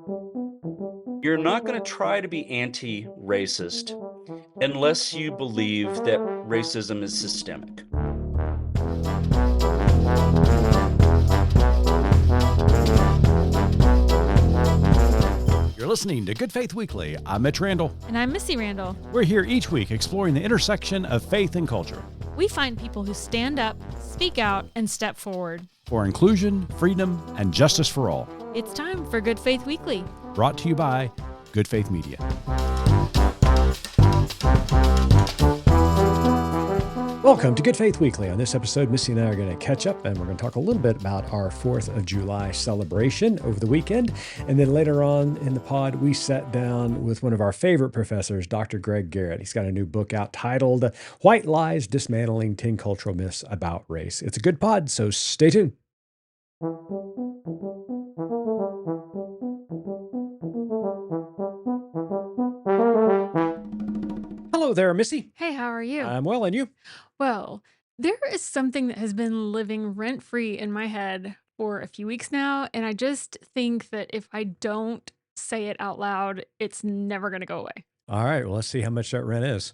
You're not going to try to be anti-racist unless you believe that racism is systemic. You're listening to Good Faith Weekly. I'm Mitch Randall. And I'm Missy Randall. We're here each week exploring the intersection of faith and culture We find people who stand up, speak out, and step forward. for inclusion, freedom, and justice for all. It's time for Good Faith Weekly. Brought to you by Good Faith Media. Welcome to Good Faith Weekly. On this episode, Missy and I are going to catch up, and we're going to talk a little bit about our 4th of July celebration over the weekend. And then later on in the pod, we sat down with one of our favorite professors, Dr. Greg Garrett. He's got a new book out titled White Lies, Dismantling 10 Cultural Myths About Race. It's a good pod, so stay tuned. Hello there, Missy. Hey, how are you? I'm well, and you? Well, there is something that has been living rent-free in my head for a few weeks now, and I just think that if I don't say it out loud, it's never going to go away. All right, well, let's see how much that rent is.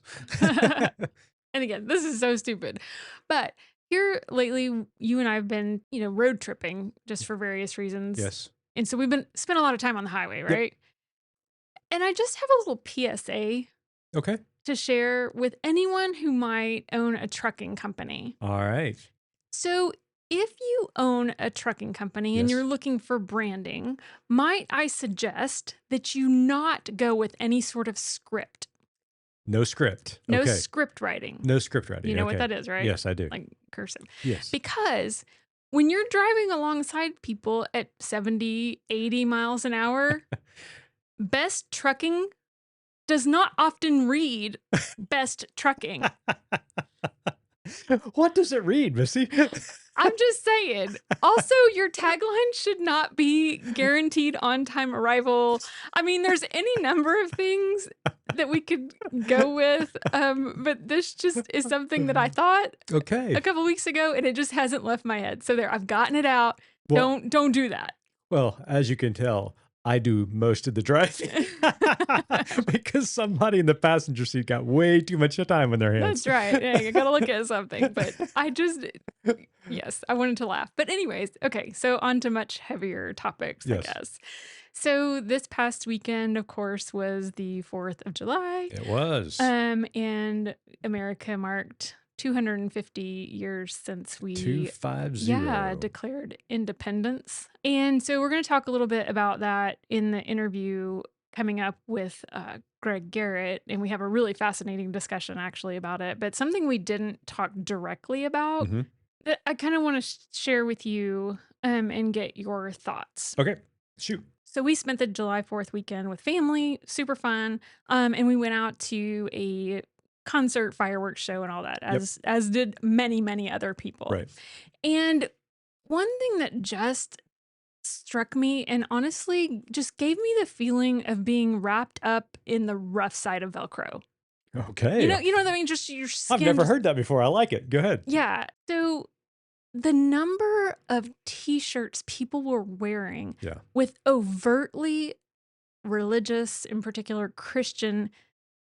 And again, this is so stupid. But here lately, you and I have been, road tripping just for various reasons. Yes. And so we've spent a lot of time on the highway, right? And I just have a little PSA Okay. to share with anyone who might own a trucking company. All right. So, if you own a trucking company and Yes. you're looking for branding, might I suggest that you not go with any sort of script? No script. No Okay. script writing. No script writing. You know Okay. what that is, right? Yes, I do. Like cursive. Yes. Because when you're driving alongside people at 70, 80 miles an hour, best trucking does not often read best trucking. What does it read, Missy? I'm just saying. Also, your tagline should not be guaranteed on-time arrival. I mean, there's any number of things that we could go with, but this just is something that I thought Okay. a couple weeks ago, and it just hasn't left my head. So there, I've gotten it out. Well- Don't do that. Well, as you can tell, I do most of the driving because somebody in the passenger seat got way too much time on their hands. That's right. Yeah, you gotta look at something. But yes, I wanted to laugh. But anyways, okay, so on to much heavier topics, Yes. I guess. So this past weekend, of course, was the 4th of July. It was. And America marked 250 years since we 250. declared independence. And so we're going to talk a little bit about that in the interview coming up with Greg Garrett. And we have a really fascinating discussion actually about it. But something we didn't talk directly about Mhm. that I kind of want to share with you and get your thoughts. Okay. Shoot. So we spent the July 4th weekend with family, super fun. And we went out to a concert, fireworks show and all that, as did many, many other people. Right. And one thing that just struck me and honestly just gave me the feeling of being wrapped up in the rough side of Velcro. Okay. You know what I mean? Just your skin. I've never heard that before. I like it. Go ahead. Yeah. So the number of t-shirts people were wearing Yeah. with overtly religious, in particular Christian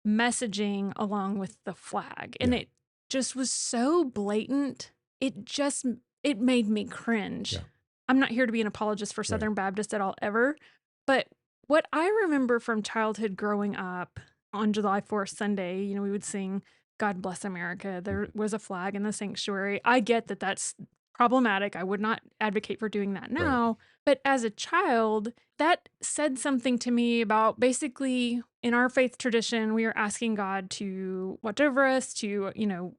messaging along with the flag. And Yeah. it just was so blatant. It made me cringe. Yeah. I'm not here to be an apologist for Southern Baptist at all ever, but what I remember from childhood growing up on July 4th Sunday, we would sing God Bless America. There was a flag in the sanctuary. I get that that's problematic. I would not advocate for doing that now. But as a child, that said something to me about basically in our faith tradition, we are asking God to watch over us, to,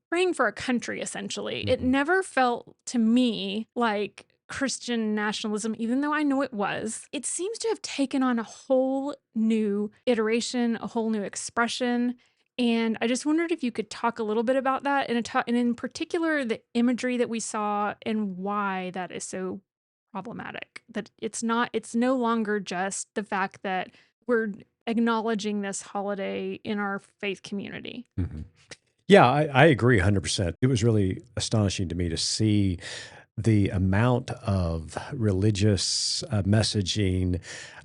praying for a country, essentially. It Mhm. never felt to me like Christian nationalism, even though I know it was. It seems to have taken on a whole new iteration, a whole new expression. And I just wondered if you could talk a little bit about that and in particular, the imagery that we saw and why that is so problematic. That it's no longer just the fact that we're acknowledging this holiday in our faith community. Mhm. Yeah, I agree 100%. It was really astonishing to me to see the amount of religious messaging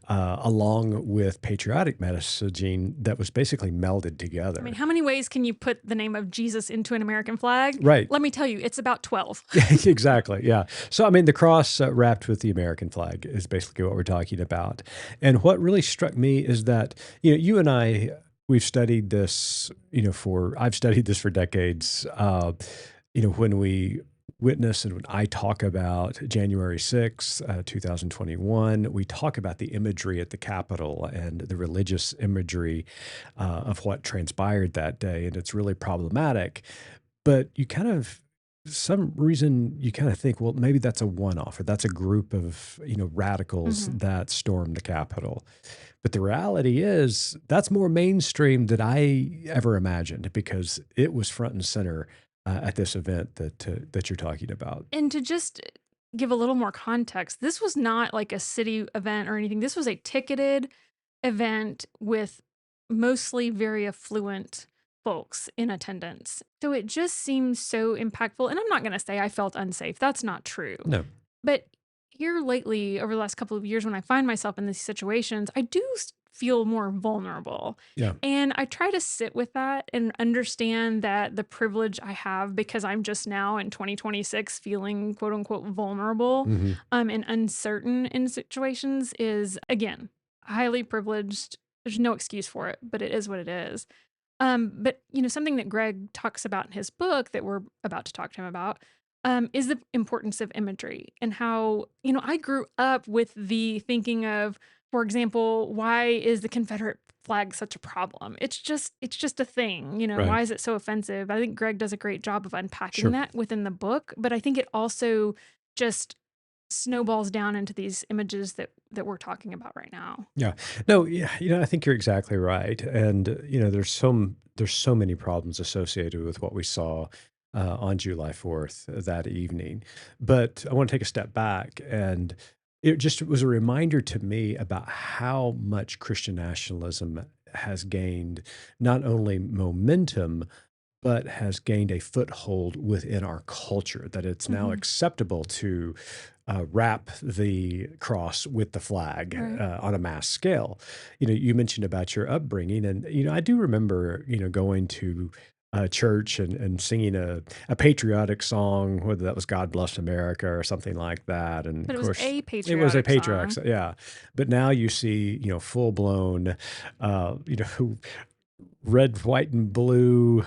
along with patriotic messaging that was basically melded I mean, together. how many ways can you put the name of Jesus into an American flag? Right. Let me tell you, it's about 12. Exactly. Yeah. So, I mean, the cross wrapped with the American flag is basically what we're talking about. And what really struck me is that, you and I, we've studied this, I've studied this for decades. When we witness and when I talk about January 6th, 2021, we talk about the imagery at the Capitol and the religious imagery of what transpired that day. And it's really problematic. But some reason you kind of think, well, maybe that's a one-off or that's a group of, radicals Mhm. that stormed the Capitol. But the reality is that's more mainstream than I ever imagined because it was front and center at this event that you're talking about. And to just give a little more context, this was not like a city event or anything. This was a ticketed event with mostly very affluent folks in attendance. So it just seems so impactful. And I'm not going to say I felt unsafe. That's not true. No. But here lately, over the last couple of years, when I find myself in these situations, I do feel more vulnerable. Yeah. And I try to sit with that and understand that the privilege I have because I'm just now in 2026 feeling quote unquote vulnerable Hmm. and uncertain in situations is, again, highly privileged. There's no excuse for it, but it is what it is. But something that Greg talks about in his book that we're about to talk to him about is the importance of imagery and how I grew up with the thinking of, for example, why is the Confederate flag such a problem? It's just a thing. Right. Why is it so offensive? I think Greg does a great job of unpacking Sure. that within the book, but I think it also just snowballs down into these images that we're talking about right now. Yeah. No, yeah, I think you're exactly right. And there's so many problems associated with what we saw on July 4th that evening. But I want to take a step back and it just was a reminder to me about how much Christian nationalism has gained not only momentum but has gained a foothold within our culture, that it's now Hmm. acceptable to wrap the cross with the flag Right. on a mass scale. You mentioned about your upbringing, and I do remember going to church and singing a patriotic song, whether that was "God Bless America" or something like that. And of But it was course, a it was a patriotic patriotic, song. yeah. But now you see, full blown, red, white, and blue,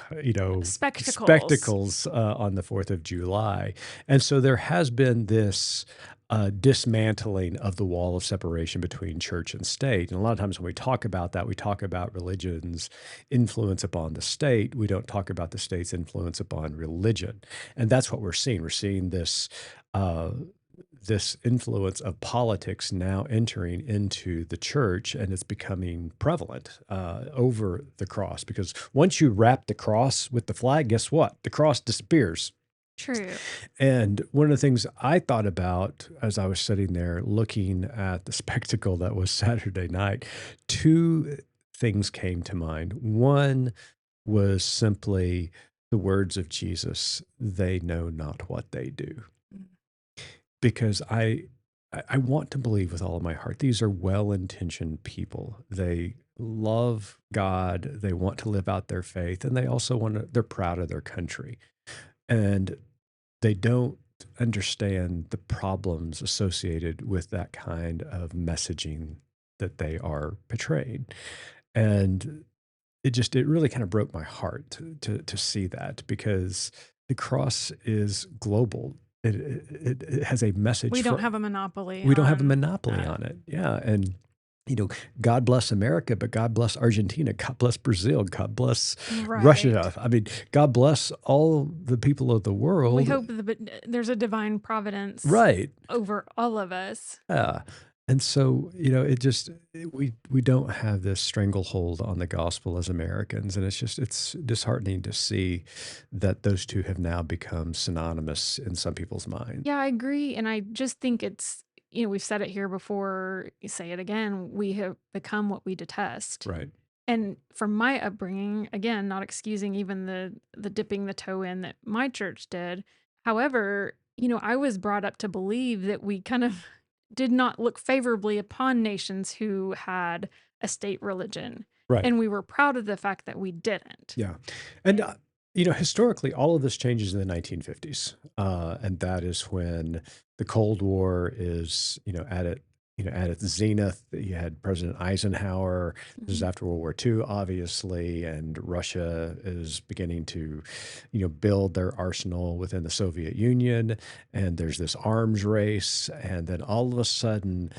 Spectacles. spectacles on the 4th of July. And so there has been this dismantling of the wall of separation between church and state. And a lot of times when we talk about that, we talk about religion's influence upon the state. We don't talk about the state's influence upon religion. And that's what we're seeing. We're seeing uh, this influence of politics now entering into the church, and it's becoming prevalent over the cross. Because once you wrap the cross with the flag, guess what? The cross disappears. True. And one of the things I thought about as I was sitting there looking at the spectacle that was Saturday night, two things came to mind. One was simply the words of Jesus, "They know not what they do." Because I want to believe with all of my heart these are well-intentioned people. They love God, they want to live out their faith, and they also they're proud of their country. And they don't understand the problems associated with that kind of messaging that they are portraying. And it really kind of broke my heart to see that because the cross is global. It has a message We don't for have a monopoly we don't have a on monopoly that. on it. Yeah, and you know, God bless America, but God bless Argentina, God bless Brazil, God bless Right. Russia. I mean, God bless all the people of the We world. hope there's a divine providence Right. over all of us. Yeah. And so, we don't have this stranglehold on the gospel as Americans. And it's disheartening to see that those two have now become synonymous in some people's mind. Yeah, I agree. And I just think we've said it here before, you say it again, we have become what we detest. Right. And from my upbringing, again, not excusing even the dipping the toe in that my church did. However, I was brought up to believe that we kind of did not look favorably upon nations who had a state religion. Right. And we were proud of the fact that we didn't. Yeah. And, historically, all of this changes in the 1950s. And that is when the Cold War is, at its zenith. You had President Eisenhower. This is Mhm. after World War II, obviously, and Russia is beginning to, build their arsenal within the Soviet Union. And there's this arms race. And then all of a sudden,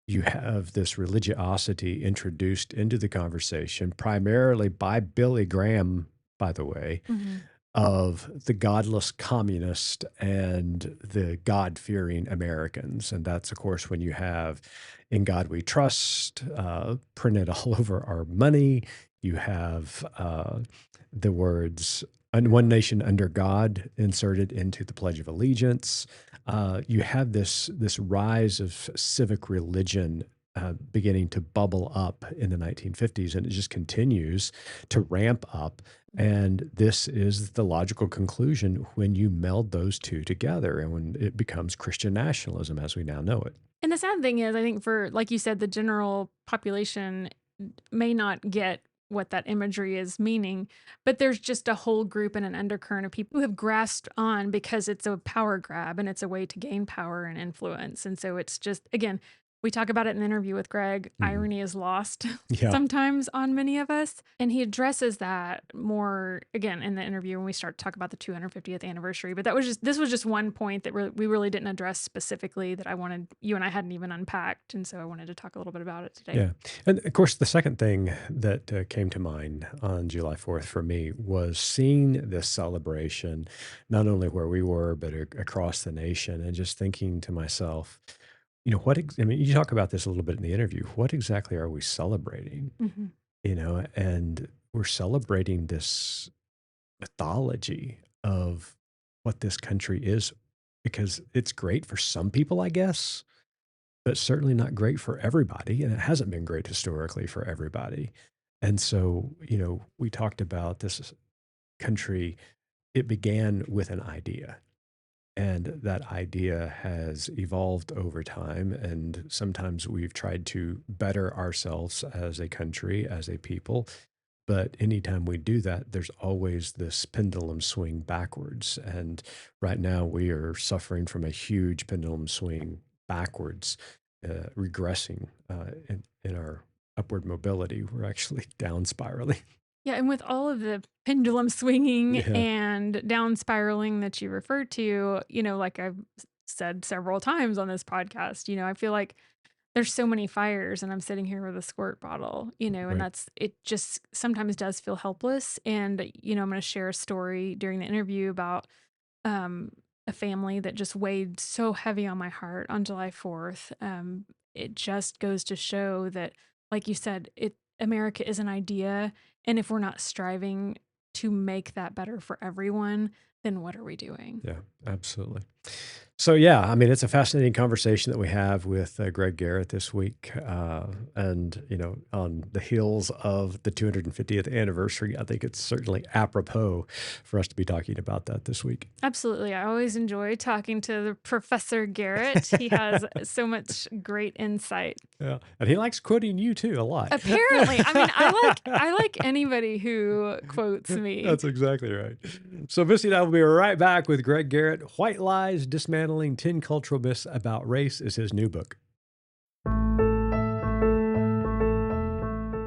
you have this religiosity introduced into the conversation, primarily by Billy Graham, by the way, Mhm. of the godless communist and the God fearing Americans. And that's, of course, when you have In God We Trust printed all over our money. You have the words One Nation Under God inserted into the Pledge of Allegiance. You have this rise of civic religion beginning to bubble up in the 1950s, and it just continues to ramp up. And this is the logical conclusion when you meld those two together and when it becomes Christian nationalism as we now know it. And the sad thing is, I think for, like you said, the general population may not get what that imagery is meaning, but there's just a whole group and an undercurrent of people who have grasped on because it's a power grab and it's a way to gain power and influence. And so it's just, again, we talk about it in the interview with Greg. Mhm. Irony is lost Yeah. sometimes on many of us. And he addresses that more again in the interview when we start to talk about the 250th anniversary. But this was just one point that we really didn't address specifically that I wanted you and I hadn't even unpacked. And so I wanted to talk a little bit about it today. Yeah. And of course, the second thing that came to mind on July 4th for me was seeing this celebration, not only where we were, but across the nation, and just thinking to myself, I mean, you talk about this a little bit in the interview. What exactly are we celebrating? Mhm. And we're celebrating this mythology of what this country is because it's great for some people, I guess, but certainly not great for everybody. And it hasn't been great historically for everybody. And so, we talked about this country, it began with an idea. And that idea has evolved over time. And sometimes we've tried to better ourselves as a country, as a people. But anytime we do that, there's always this pendulum swing backwards. And right now we are suffering from a huge pendulum swing backwards, regressing in our upward mobility. We're actually down spiraling. Yeah, and with all of the pendulum swinging Yeah. and down spiraling that you referred to, like I've said several times on this podcast, I feel like there's so many fires and I'm sitting here with a squirt bottle, and Right. it just sometimes does feel helpless. And, I'm going to share a story during the interview about um, a family that just weighed so heavy on my heart on July 4th. It just goes to show that, like you said, America is an idea, and if we're not striving to make that better for everyone, then what are we doing? Yeah, absolutely. So, yeah, I mean, it's a fascinating conversation that we have with Greg Garrett this week. And, on the heels of the 250th anniversary, I think it's certainly apropos for us to be talking about that this week. Absolutely. I always enjoy talking to the Professor Garrett. He has so much great insight. Yeah. And he likes quoting you too a lot. Apparently, I mean, I like anybody who quotes me. That's exactly right. So, Missy and I will be right back with Greg Garrett. White Lies, Dismantling 10 Cultural Myths About Race is his new book.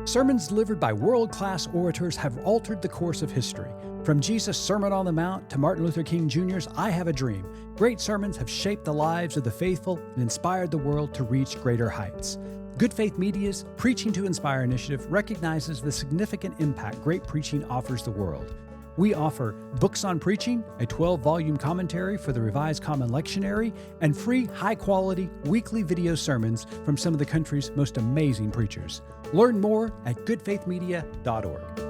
Sermons delivered by world-class orators have altered the course of history. From Jesus' Sermon on the Mount to Martin Luther King Jr.'s I Have a Dream, great sermons have shaped the lives of the faithful and inspired the world to reach greater heights. Good Faith Media's Preaching to Inspire initiative recognizes the significant impact great preaching offers the world. We offer Books on Preaching, a 12-volume commentary for the Revised Common Lectionary, and free, high-quality, weekly video sermons from some of the country's most amazing preachers. Learn more at goodfaithmedia.org.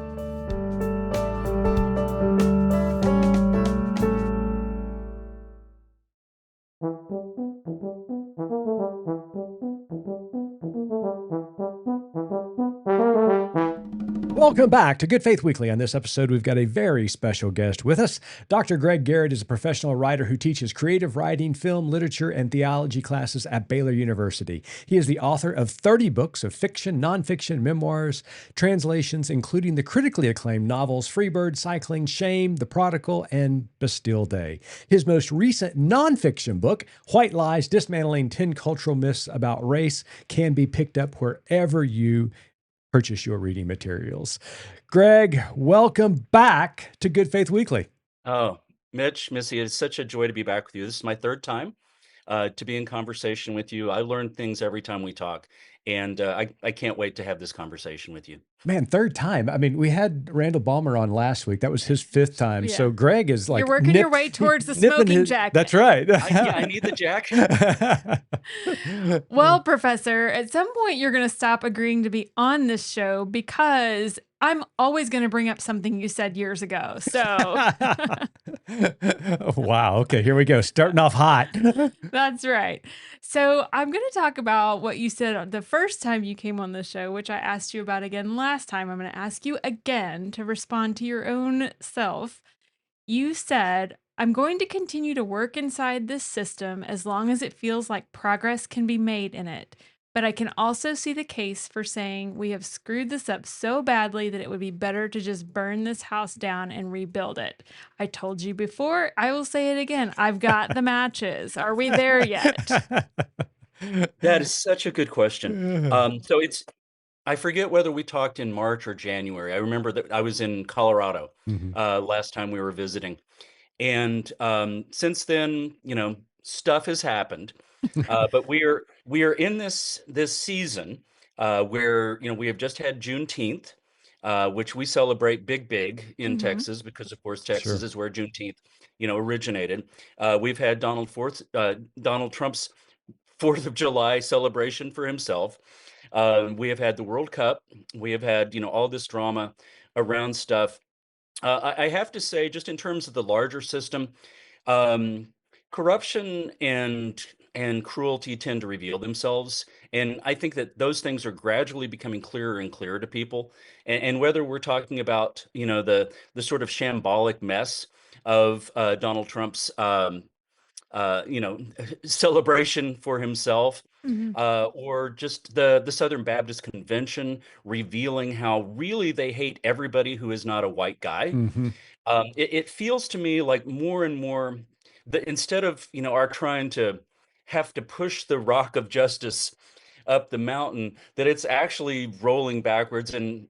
Welcome back to Good Faith Weekly. On this episode, we've got a very special guest with us. Dr. Greg Garrett is a professional writer who teaches creative writing, film, literature, and theology classes at Baylor University. He is the author of 30 books of fiction, nonfiction, memoirs, translations, including the critically acclaimed novels Freebird, Cycling, Shame, The Prodigal, and Bastille Day. His most recent nonfiction book, White Lies, Dismantling 10 Cultural Myths About Race, can be picked up wherever you purchase your reading materials. Greg, welcome back to Good Faith Weekly. Oh, Mitch, Missy, it's such a joy to be back with you. This is my third time to be in conversation with you. I learn things every time we talk, and I can't wait to have this conversation with you. Man, third time. I mean, we had Randall Balmer on last week. That was his fifth time. Yeah. So Greg is like You're working your way towards the smoking jacket. That's right. I need the jacket. Well, Professor, at some point you're going to stop agreeing to be on this show because I'm always going to bring up something you said years ago. So, wow. Okay, here we go. Starting off hot. that's right. So, I'm going to talk about what you said the first time you came on the show, which I asked you about again last time. I'm going to ask you again to respond to your own self. You said, I'm going to continue to work inside this system as long as it feels like progress can be made in it. But I can also see the case for saying we have screwed this up so badly that it would be better to just burn this house down and rebuild it. I told you before, I will say it again. I've got the matches. Are we there yet? That is such a good question. I forget whether we talked in March or January. I remember that I was in Colorado last time we were visiting. And since then, stuff has happened. But we are in this season where we have just had Juneteenth, which we celebrate big in Texas because of course Texas is where Juneteenth originated. We've had Donald Trump's 4th of July celebration for himself. We have had the World Cup. We have had all this drama around stuff. I have to say, just in terms of the larger system, corruption and cruelty tend to reveal themselves. And I think that those things are gradually becoming clearer and clearer to people. And whether we're talking about, the sort of shambolic mess of Donald Trump's, celebration for himself, or just the Southern Baptist Convention revealing how really they hate everybody who is not a white guy. It feels to me like more and more that instead of our trying to have to push the rock of justice up the mountain, that it's actually rolling backwards. And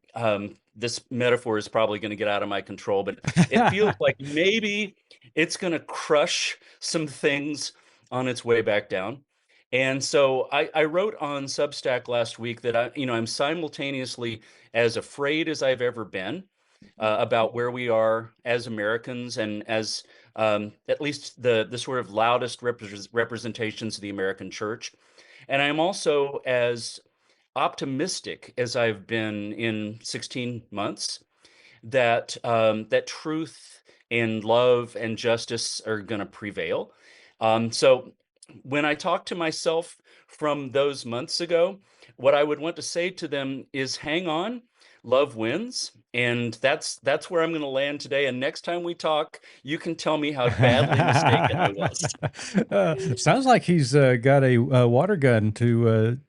this metaphor is probably going to get out of my control, but it feels like maybe it's going to crush some things on its way back down. And so I wrote on Substack last week that I'm simultaneously as afraid as I've ever been about where we are as Americans and as at least the sort of loudest representations of the American church. And I'm also as optimistic as I've been in 16 months that that truth and love and justice are going to prevail. So when I talk to myself from those months ago, what I would want to say to them is hang on, love wins. And that's where I'm going to land today. And next time we talk, you can tell me how badly mistaken I was. Sounds like he's got a water gun to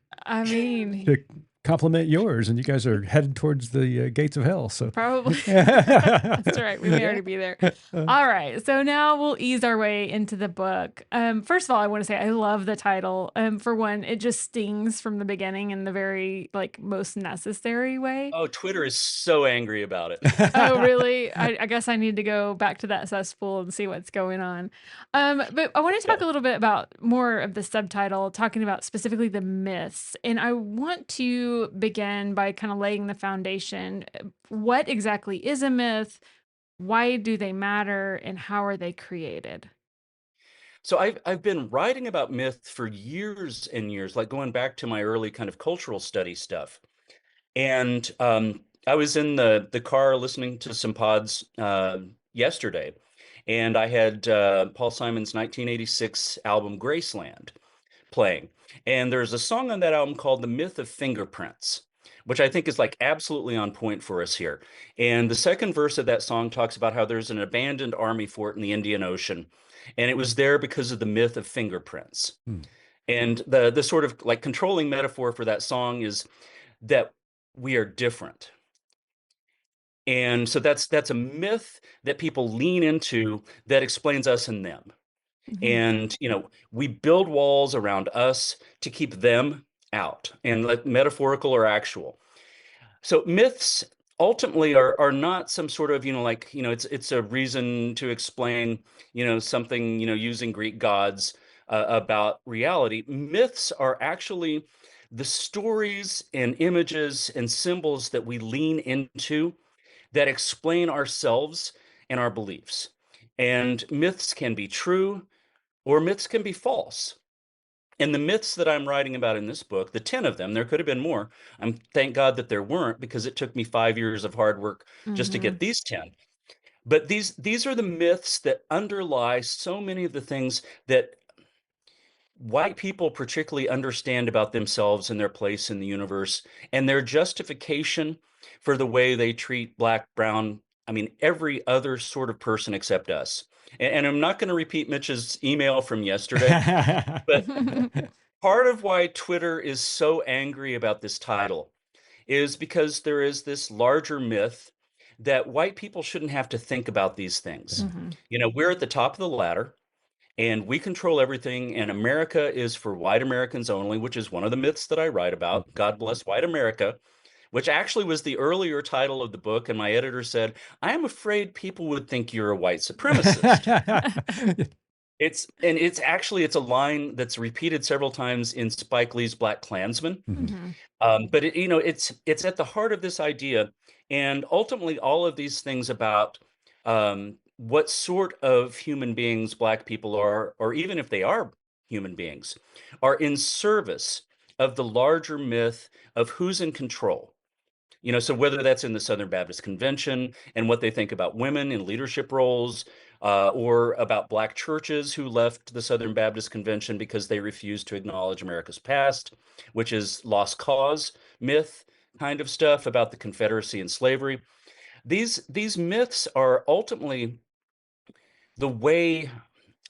compliment yours, and you guys are headed towards the gates of hell. So probably. That's right. We may already be there. All right. So now we'll ease our way into the book. First of all, I want to say I love the title. For one, it just stings from the beginning in the very most necessary way. Oh, Twitter is so angry about it. Oh, really? I guess I need to go back to that cesspool and see what's going on. But I want to talk a little bit about more of the subtitle, talking about specifically the myths. And I want to begin by kind of laying the foundation. What exactly is a myth? Why do they matter? And how are they created? So I've been writing about myth for years and years, like going back to my early kind of cultural study stuff. And I was in the car listening to some pods yesterday, and I had Paul Simon's 1986 album Graceland playing. And there's a song on that album called The Myth of Fingerprints. which I think is like absolutely on point for us here. And the second verse of that song talks about how there's an abandoned army fort in the Indian Ocean, and it was there because of the myth of fingerprints. Hmm. And the sort of like controlling metaphor for that song is that we are different. And so that's a myth that people lean into that explains us and them. Mhm. And, we build walls around us to keep them out, and like metaphorical or actual. So myths ultimately are not some sort of, it's a reason to explain, something, using Greek gods about reality. Myths are actually the stories and images and symbols that we lean into that explain ourselves and our beliefs. And myths can be true or myths can be false. And the myths that I'm writing about in this book, the 10 of them, there could have been more. Thank God that there weren't, because it took me 5 years of hard work just to Mhm. get these 10. But these are the myths that underlie so many of the things that white people particularly understand about themselves and their place in the universe, and their justification for the way they treat black, brown, I mean, every other sort of person except us. And I'm not going to repeat Mitch's email from yesterday, but part of why Twitter is so angry about this title is because there is this larger myth that white people shouldn't have to think about these things. Yeah. Mhm. We're at the top of the ladder and we control everything, and America is for white Americans only, which is one of the myths that I write about. God bless white America, which actually was the earlier title of the book. And my editor said, I am afraid people would think you're a white supremacist. It's a line that's repeated several times in Spike Lee's Black Klansman. Mhm. Mhm. But it's at the heart of this idea, and ultimately all of these things about what sort of human beings Black people are, or even if they are human beings, are in service of the larger myth of who's in control. So whether that's in the Southern Baptist Convention and what they think about women in leadership roles, or about Black churches who left the Southern Baptist Convention because they refused to acknowledge America's past, which is lost cause myth kind of stuff about the Confederacy and slavery. These myths are ultimately the way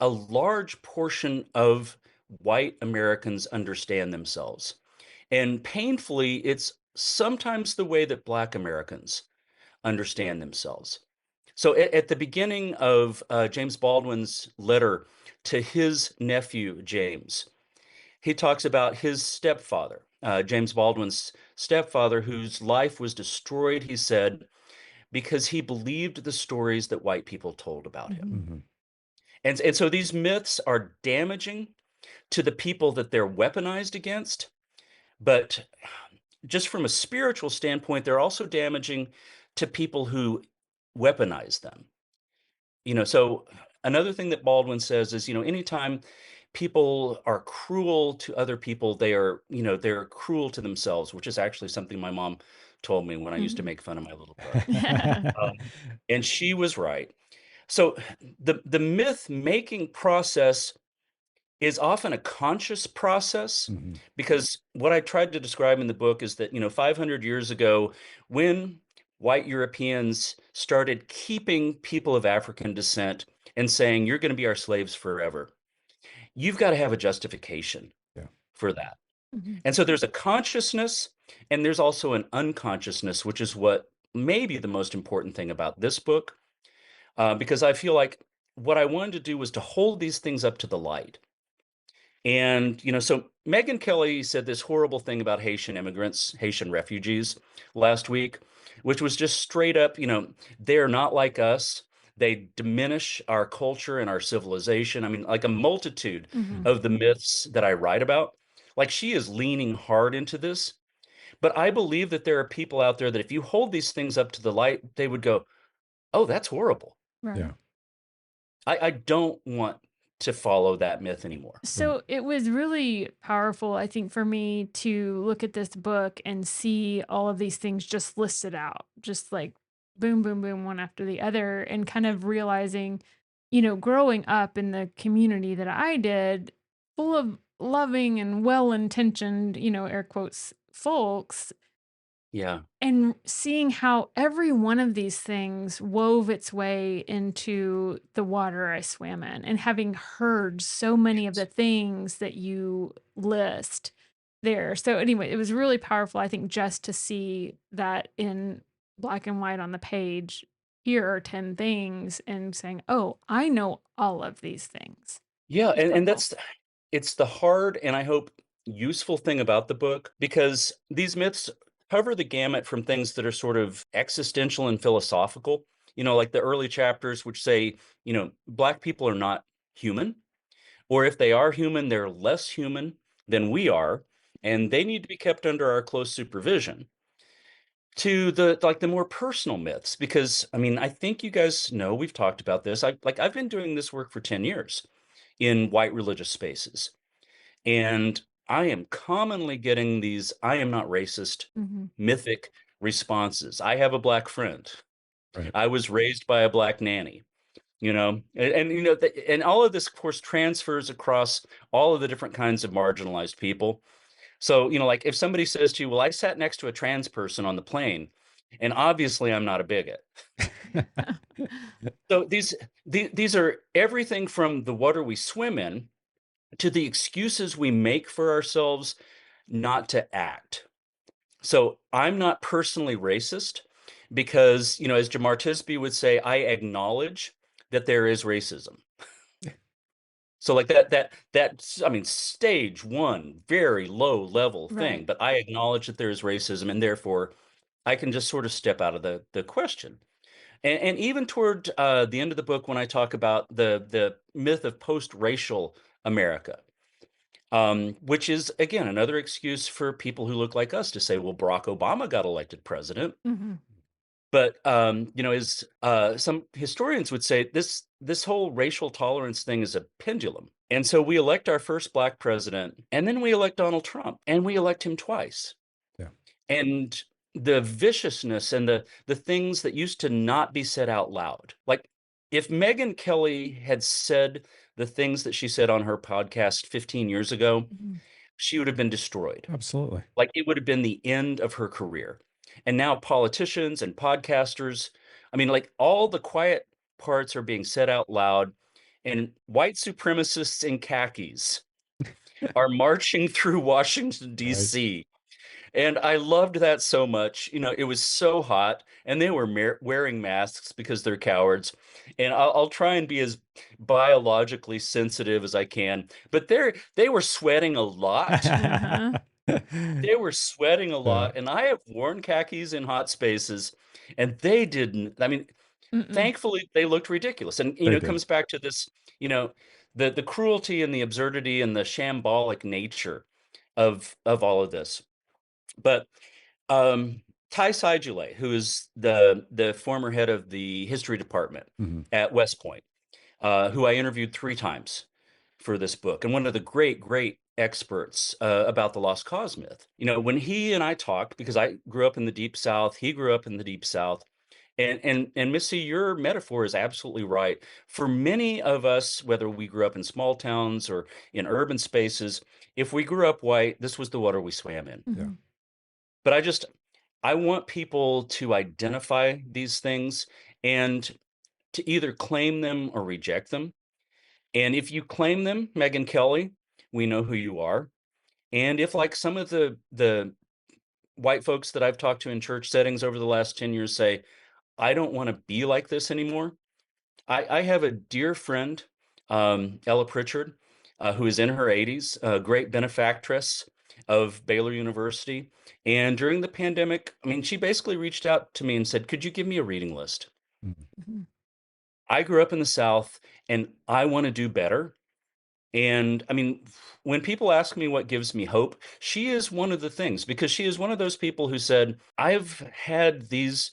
a large portion of white Americans understand themselves. And painfully, it's sometimes the way that Black Americans understand themselves. So at the beginning of James Baldwin's letter to his nephew, James, he talks about his stepfather, James Baldwin's stepfather, whose life was destroyed, he said, because he believed the stories that white people told about him. Mhm. Mhm. And so these myths are damaging to the people that they're weaponized against, but just from a spiritual standpoint, they're also damaging to people who weaponize them. So another thing that Baldwin says is, anytime people are cruel to other people, they're cruel to themselves, which is actually something my mom told me when I used to Mhm. make fun of my little brother. Um, and she was right. So the myth making process is often a conscious process, Mhm. because what I tried to describe in the book is that, 500 years ago, when white Europeans started keeping people of African descent and saying, you're going to be our slaves forever, you've got to have a justification Yeah. for that. Mhm. And so there's a consciousness and there's also an unconsciousness, which is what may be the most important thing about this book, because I feel like what I wanted to do was to hold these things up to the light. And, so Megyn Kelly said this horrible thing about Haitian immigrants, Haitian refugees last week, which was just straight up, they're not like us. They diminish our culture and our civilization. I mean, like a multitude Mhm. of the myths that I write about. Like, she is leaning hard into this. But I believe that there are people out there that if you hold these things up to the light, they would go, oh, that's horrible. Yeah. Right. I don't want to follow that myth anymore. Right. So it was really powerful, I think, for me to look at this book and see all of these things just listed out, just like boom, boom, boom, one after the other, and kind of realizing, growing up in the community that I did, full of loving and well intentioned, air quotes, folks, Yeah. And seeing how every one of these things wove its way into the water I swam in, and having heard so many of the things that you list there. So anyway, it was really powerful, I think, just to see that in black and white on the page. Here are 10 things, and saying, "Oh, I know all of these things." Yeah, It's and helpful. it's the hard and I hope useful thing about the book because these myths cover the gamut from things that are sort of existential and philosophical, like the early chapters which say, black people are not human, or if they are human, they're less human than we are, and they need to be kept under our close supervision. To the more personal myths, because I mean, I think you guys know we've talked about this. I've been doing this work for 10 years in white religious spaces. And I am commonly getting these I am not racist Mhm. mythic responses. I have a black friend. Right. I was raised by a black nanny, and all of this, of course, transfers across all of the different kinds of marginalized people. So, like if somebody says to you, well, I sat next to a trans person on the plane, and obviously I'm not a bigot. So these are everything from the water we swim in to the excuses we make for ourselves not to act. So I'm not personally racist because, as Jamar Tisby would say, I acknowledge that there is racism. So like I mean, stage one, very low level thing, Right. but I acknowledge that there is racism and therefore I can just sort of step out of the question. And even toward the end of the book, when I talk about the myth of post-racial America, which is again another excuse for people who look like us to say, well, Barack Obama got elected president. Mhm. But as some historians would say, this whole racial tolerance thing is a pendulum. And so we elect our first black president, and then we elect Donald Trump, and we elect him twice. Yeah. And the viciousness and the things that used to not be said out loud, like if Megyn Kelly had said the things that she said on her podcast 15 years ago, Mhm. she would have been destroyed. Absolutely. Like it would have been the end of her career. And now politicians and podcasters, I mean, like all the quiet parts are being said out loud, and white supremacists in khakis are marching through Washington, Right. D.C. And I loved that so much. It was so hot, and they were wearing masks because they're cowards. And I'll try and be as biologically sensitive as I can, but they were sweating a lot. Uh-huh. They were sweating a Yeah, lot, and I have worn khakis in hot spaces, and they didn't. I mean, Mm-mm. thankfully, they looked ridiculous. And they it did. comes back to this, the cruelty and the absurdity and the shambolic nature of all of this. But Ty Seidule, who is the former head of the history department Mhm. at West Point, who I interviewed 3 times for this book, and one of the great experts about the lost cause myth. When he and I talked, because I grew up in the Deep South, he grew up in the Deep South, and Missy, your metaphor is absolutely right. For many of us, whether we grew up in small towns or in urban spaces, if we grew up white, this was the water we swam in. Yeah. Mhm. But I want people to identify these things and to either claim them or reject them. And if you claim them, Megyn Kelly, we know who you are. And if like some of the white folks that I've talked to in church settings over the last 10 years say, I don't want to be like this anymore. I have a dear friend, Ella Pritchard, who is in her 80s, a great benefactress of Baylor University. And during the pandemic, I mean, she basically reached out to me and said, could you give me a reading list? Mhm. Mhm. I grew up in the South and I want to do better. And I mean, when people ask me what gives me hope, she is one of the things because she is one of those people who said, I've had these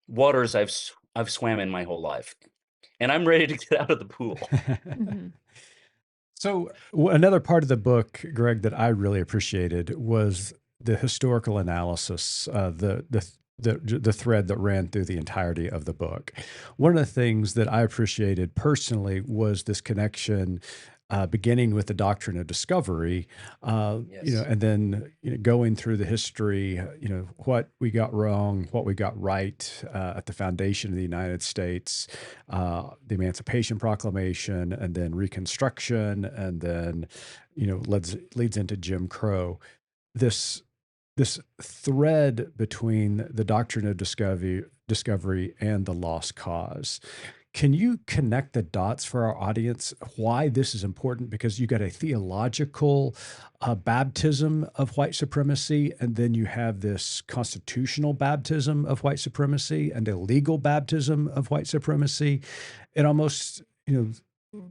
waters I've swam in my whole life, and I'm ready to get out of the pool. Mhm. So another part of the book, Greg, that I really appreciated was the historical analysis, the thread that ran through the entirety of the book. One of the things that I appreciated personally was this connection beginning with the doctrine of discovery, Yes. and then going through the history, what we got wrong, what we got right at the foundation of the United States, the Emancipation Proclamation, and then Reconstruction, and then leads into Jim Crow. This thread between the doctrine of discovery and the lost cause. Can you connect the dots for our audience why this is important? Because you got a theological baptism of white supremacy, and then you have this constitutional baptism of white supremacy and a legal baptism of white supremacy. It almost,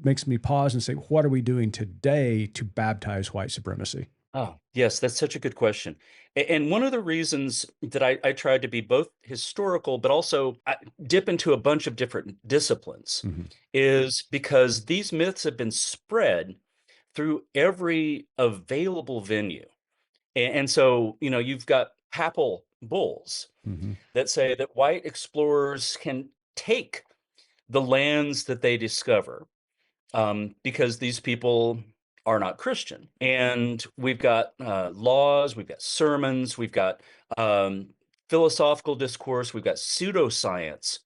makes me pause and say, what are we doing today to baptize white supremacy? Oh, yes, that's such a good question. And one of the reasons that I tried to be both historical, but also dip into a bunch of different disciplines Mm-hmm. is because these myths have been spread through every available venue. And so, you've got papal bulls Mm-hmm. that say that white explorers can take the lands that they discover because these people are not Christian. And we've got laws, we've got sermons, we've got philosophical discourse, we've got pseudoscience.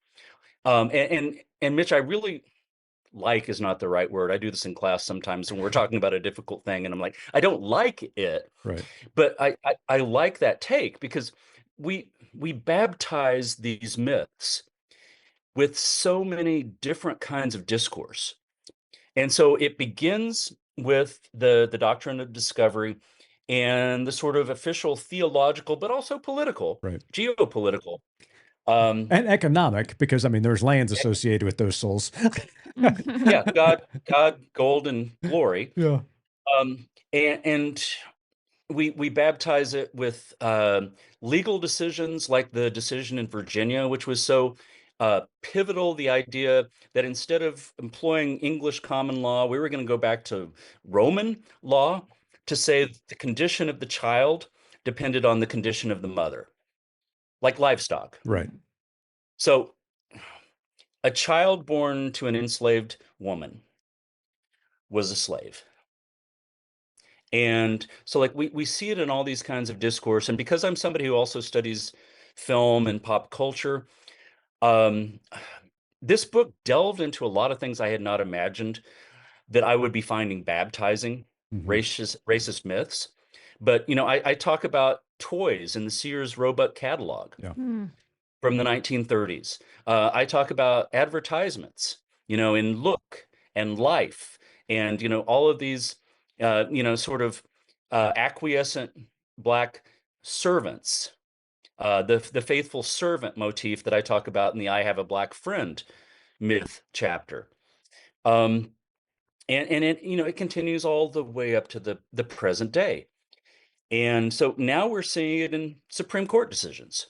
And Mitch, I really like is not the right word. I do this in class sometimes when we're talking about a difficult thing, and I'm like, I don't like it, Right. but I like that take because we baptize these myths with so many different kinds of discourse. And so it begins with the doctrine of discovery and the sort of official theological, but also political, Right. geopolitical. Um, And economic, because there's lands associated with those souls. yeah, God, gold, and glory. Yeah. And we baptize it with legal decisions like the decision in Virginia, which was so pivotal. The idea that instead of employing English common law, we were going to go back to Roman law to say that the condition of the child depended on the condition of the mother, like livestock. Right. So a child born to an enslaved woman was a slave. And so like we see it in all these kinds of discourse. And because I'm somebody who also studies film and pop culture, um, this book delved into a lot of things I had not imagined that I would be finding baptizing Mm-hmm. racist myths. But I talk about toys in the Sears Roebuck catalog Yeah. from the 1930s. I talk about advertisements, in Look and Life, and all of these, sort of acquiescent black servants, the faithful servant motif that I talk about in the "I Have a Black Friend" myth chapter. Um, and it continues all the way up to the present day. And so now we're seeing it in Supreme Court decisions.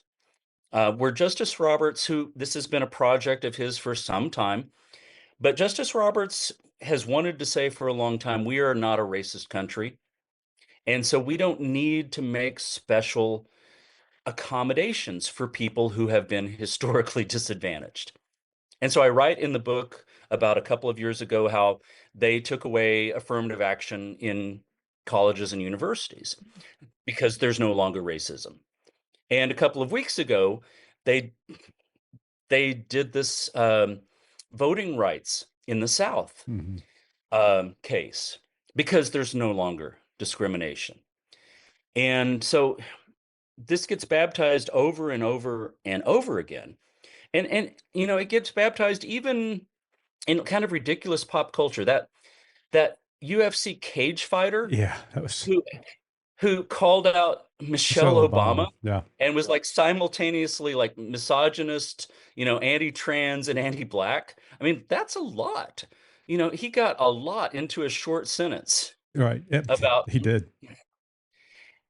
Where Justice Roberts, who this has been a project of his for some time, but Justice Roberts has wanted to say for a long time, we are not a racist country. And so we don't need to make special accommodations for people who have been historically disadvantaged. And so I write in the book about a couple of years ago how they took away affirmative action in colleges and universities because there's no longer racism. And a couple of weeks ago, they they did this voting rights in the South Mm-hmm. case because there's no longer discrimination. And so this gets baptized over and over and over again. And it gets baptized even in kind of ridiculous pop culture. That UFC cage fighter Yeah. That was who who called out Michelle Michelle Obama Obama. Yeah. and was like simultaneously like misogynist, anti-trans and anti-black. I mean, that's a lot. He got a lot into a short sentence Right. Yep. about, He did.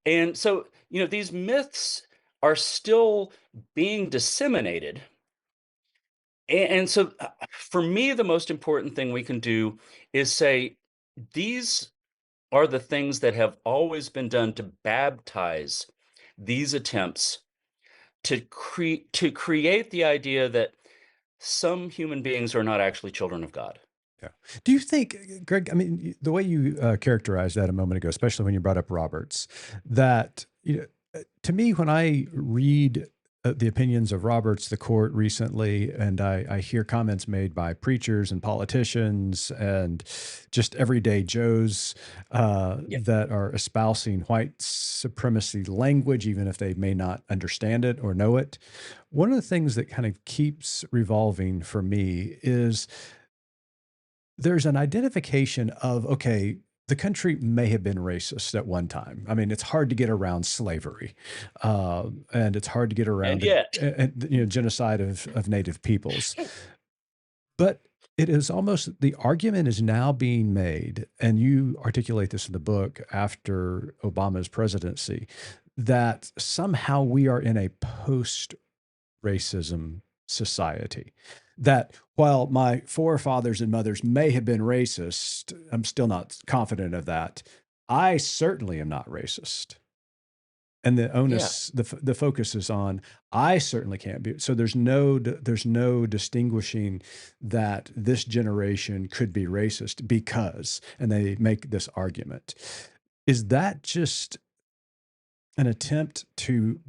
and so, these myths are still being disseminated. And so for me, the most important thing we can do is say these are the things that have always been done to baptize these attempts to create the idea that some human beings are not actually children of God. Yeah. Do you think, Greg, I mean, the way you characterized that a moment ago, especially when you brought up Roberts, that, to me, when I read the opinions of Roberts, the court recently, and I hear comments made by preachers and politicians and just everyday Joes Yeah. that are espousing white supremacy language, even if they may not understand it or know it, one of the things that kind of keeps revolving for me is there's an identification of, okay, the country may have been racist at one time. I mean, it's hard to get around slavery, and it's hard to get And around yet, genocide of native peoples. But it is almost, the argument is now being made, and you articulate this in the book after Obama's presidency, that somehow we are in a post-racism society. That while my forefathers and mothers may have been racist, I'm still not confident of that. I certainly am not racist. And the yeah. onus, the focus is on, I certainly can't be. So there's no distinguishing that this generation could be racist because, and they make this argument. Is that just an attempt to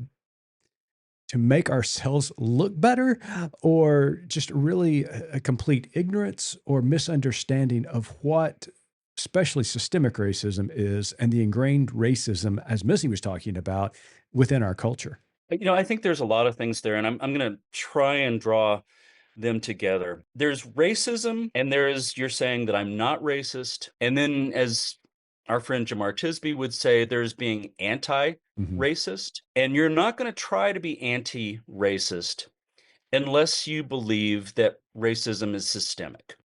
make ourselves look better, or just really a complete ignorance or misunderstanding of what especially systemic racism is and the ingrained racism, as Missy was talking about, within our culture? I think there's a lot of things there, and I'm going to try and draw them together. There's racism, and you're saying that I'm not racist. And then, as our friend Jamar Tisby would say, there's being Mhm. anti-racist. And you're not going to try to be anti-racist unless you believe that racism is systemic.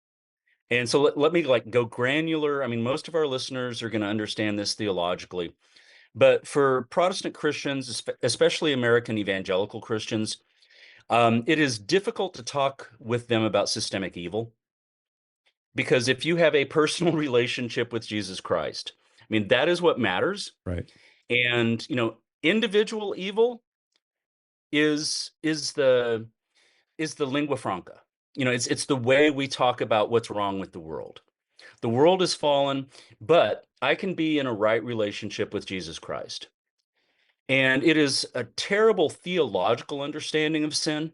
And so let me like go granular. I mean, most of our listeners are going to understand this theologically. But for Protestant Christians, especially American evangelical Christians, it is difficult to talk with them about systemic evil because if you have a personal relationship with Jesus Christ, I mean, that is what matters. Right. And, individual evil is the lingua franca. It's the way we talk about what's wrong with the world. The world is fallen, but I can be in a right relationship with Jesus Christ. And it is a terrible theological understanding of sin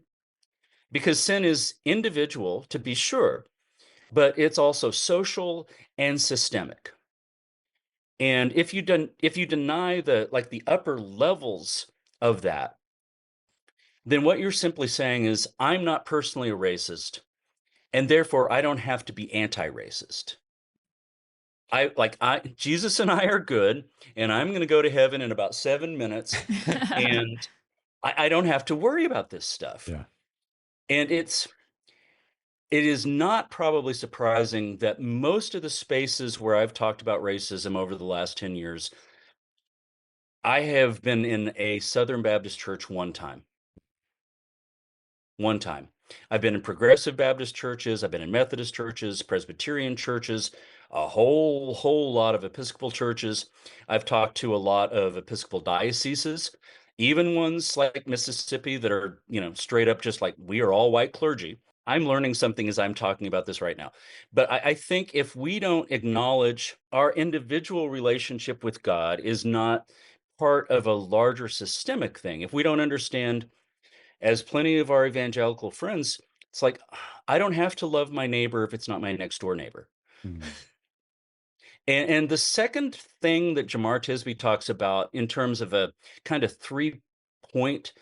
because sin is individual, to be sure, but it's also social and systemic. And if you deny the upper levels of that, then what you're simply saying is I'm not personally a racist, and therefore I don't have to be anti-racist. I Jesus and I are good, and I'm going to go to heaven in about 7 minutes, and I don't have to worry about this stuff. Yeah. And it is not probably surprising that most of the spaces where I've talked about racism over the last 10 years, I have been in a Southern Baptist church one time. One time. I've been in progressive Baptist churches, I've been in Methodist churches, Presbyterian churches, a whole lot of Episcopal churches. I've talked to a lot of Episcopal dioceses, even ones like Mississippi that are, straight up just like we are all white clergy. I'm learning something as I'm talking about this right now. But I think if we don't acknowledge our individual relationship with God is not part of a larger systemic thing, if we don't understand, as plenty of our evangelical friends, it's like, I don't have to love my neighbor if it's not my next door neighbor. Mm. And the second thing that Jamar Tisby talks about in terms of a kind of 3-point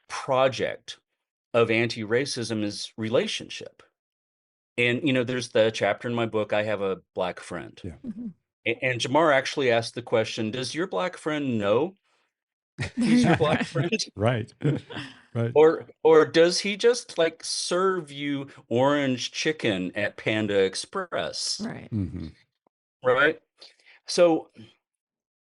project of anti-racism is relationship. And, there's the chapter in my book, I Have a Black Friend. Yeah. Mhm. And Jamar actually asked the question, does your black friend know There he's you your go. black friend? Right. Right. Or does he just like serve you orange chicken at Panda Express? Right. Hmm. Right? So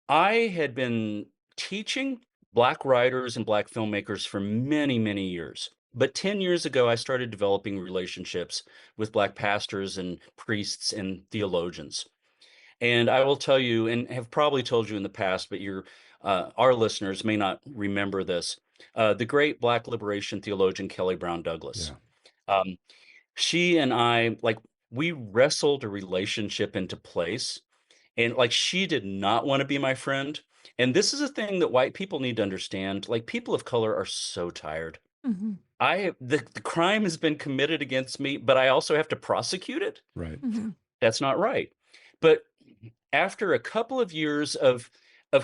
I had been teaching black writers and black filmmakers for many, many years. But 10 years ago, I started developing relationships with black pastors and priests and theologians. And I will tell you, and have probably told you in the past, but our listeners may not remember this. The great Black liberation theologian Kelly Brown Douglas. Yeah. Um, she and I, like, we wrestled a relationship into place. And like she did not want to be my friend. And this is a thing that white people need to understand. Like people of color are so tired. Mhm. The crime has been committed against me, but I also have to prosecute it. Right. Mhm. That's not right. But after a couple of years of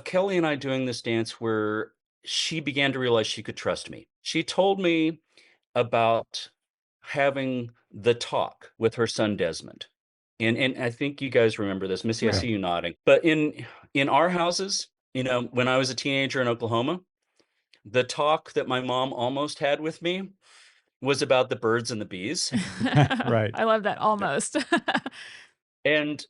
Kelly and I doing this dance where she began to realize she could trust me. She told me about having the talk with her son Desmond. And I think you guys remember this. Missy, I Yeah. see Right. you nodding. But in our houses, when I was a teenager in Oklahoma, the talk that my mom almost had with me was about the birds and the bees. Right. I love that almost. And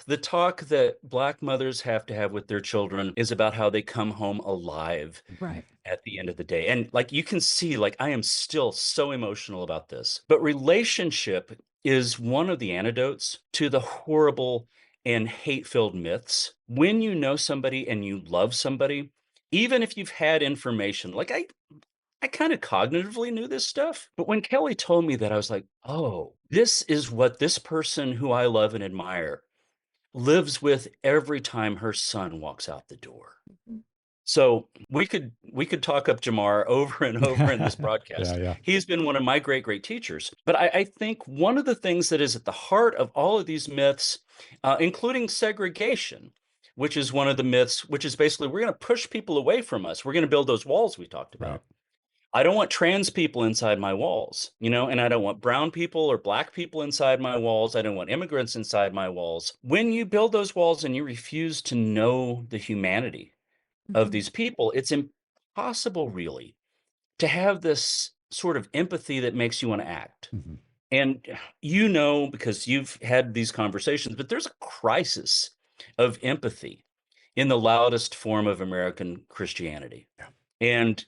the talk that Black mothers have to have with their children is about how they come home alive Right. at the end of the day. And like you can see, like I am still so emotional about this. But relationship is one of the antidotes to the horrible and hate-filled myths. When you know somebody and you love somebody, even if you've had information, like I kind of cognitively knew this stuff, but when Kelly told me that, I was like, oh, this is what this person who I love and admire lives with every time her son walks out the door. Mhm. So we could talk up Jamar over and over in this Yeah, broadcast. yeah. He's been one of my great, great teachers. But I think one of the things that is at the heart of all of these myths, including segregation, which is one of the myths, which is basically we're going to push people away from us. We're going to build those walls we talked Right. about. I don't want trans people inside my walls, and I don't want brown people or black people inside my walls. I don't want immigrants inside my walls. When you build those walls and you refuse to know the humanity of Mhm. these people, it's impossible really to have this sort of empathy that makes you want to act. Mhm. And because you've had these conversations, but there's a crisis of empathy in the loudest form of American Christianity. Yeah. And,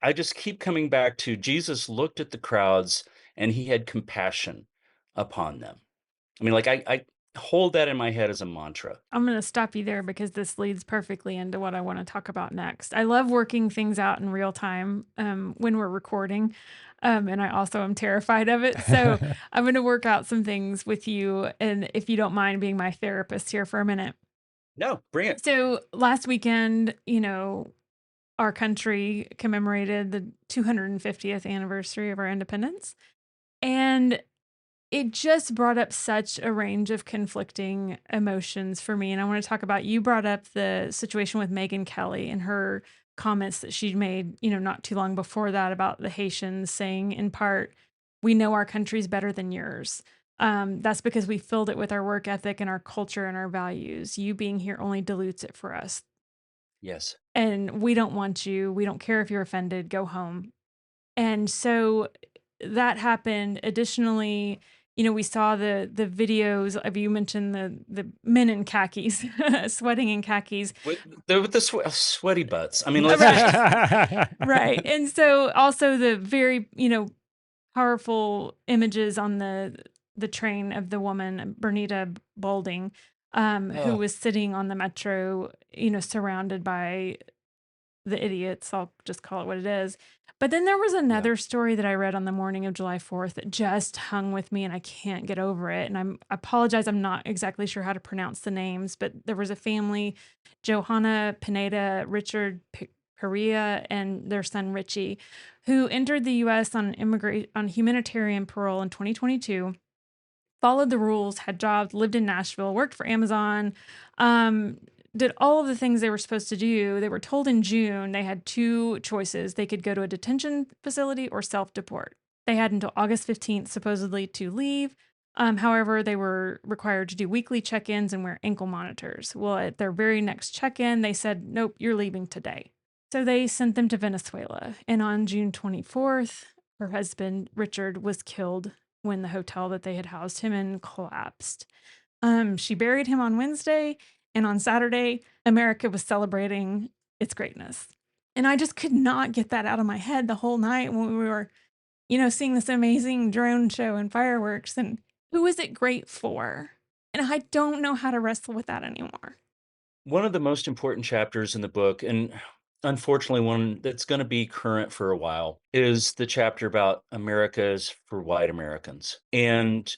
I just keep coming back to Jesus looked at the crowds and he had compassion upon them. I mean, like I hold that in my head as a mantra. I'm going to stop you there because this leads perfectly into what I want to talk about next. I love working things out in real time when we're recording, and I also am terrified of it. So I'm going to work out some things with you, and if you don't mind being my therapist here for a minute. No, bring it. So last weekend, our country commemorated the 250th anniversary of our independence, and it just brought up such a range of conflicting emotions for me. And I want to talk about, you brought up the situation with Megyn Kelly and her comments that she'd made, not too long before that about the Haitians saying, in part, we know our country's better than yours. That's because we filled it with our work ethic and our culture and our values. You being here only dilutes it for us. Yes. And we don't want you. We don't care if you're offended. Go home. And so that happened. Additionally, we saw the videos of, you mentioned the men in khakis, sweating in khakis. With the sweaty butts. I mean, let's just Right. Right. And so also the very, powerful images on the train of the woman, Bernita Boulding, who oh, was sitting on the metro, surrounded by the idiots. I'll just call it what it is. But then there was yeah. another story that I read on the morning of July 4th that just hung with me and I can't get over it. And I apologize, I'm not exactly sure how to pronounce the names, but there was a family, Johanna Pineda, Richard Perea, and their son Richie, who entered the US on humanitarian parole in 2022, followed the rules, had jobs, lived in Nashville, worked for Amazon, did all of the things they were supposed to do. They were told in June they had two choices. They could go to a detention facility or self-deport. They had until August 15th, supposedly, to leave. However, they were required to do weekly check-ins and wear ankle monitors. Well, at their very next check-in, they said, nope, you're leaving today. So they sent them to Venezuela. And on June 24th, her husband, Richard, was killed when the hotel that they had housed him in collapsed. She buried him on Wednesday, and on Saturday, America was celebrating its greatness. And I just could not get that out of my head the whole night when we were, seeing this amazing drone show and fireworks. And who is it great for? And I don't know how to wrestle with that anymore. One of the most important chapters in the book, and unfortunately, one that's going to be current for a while is the chapter about America's for white Americans. And,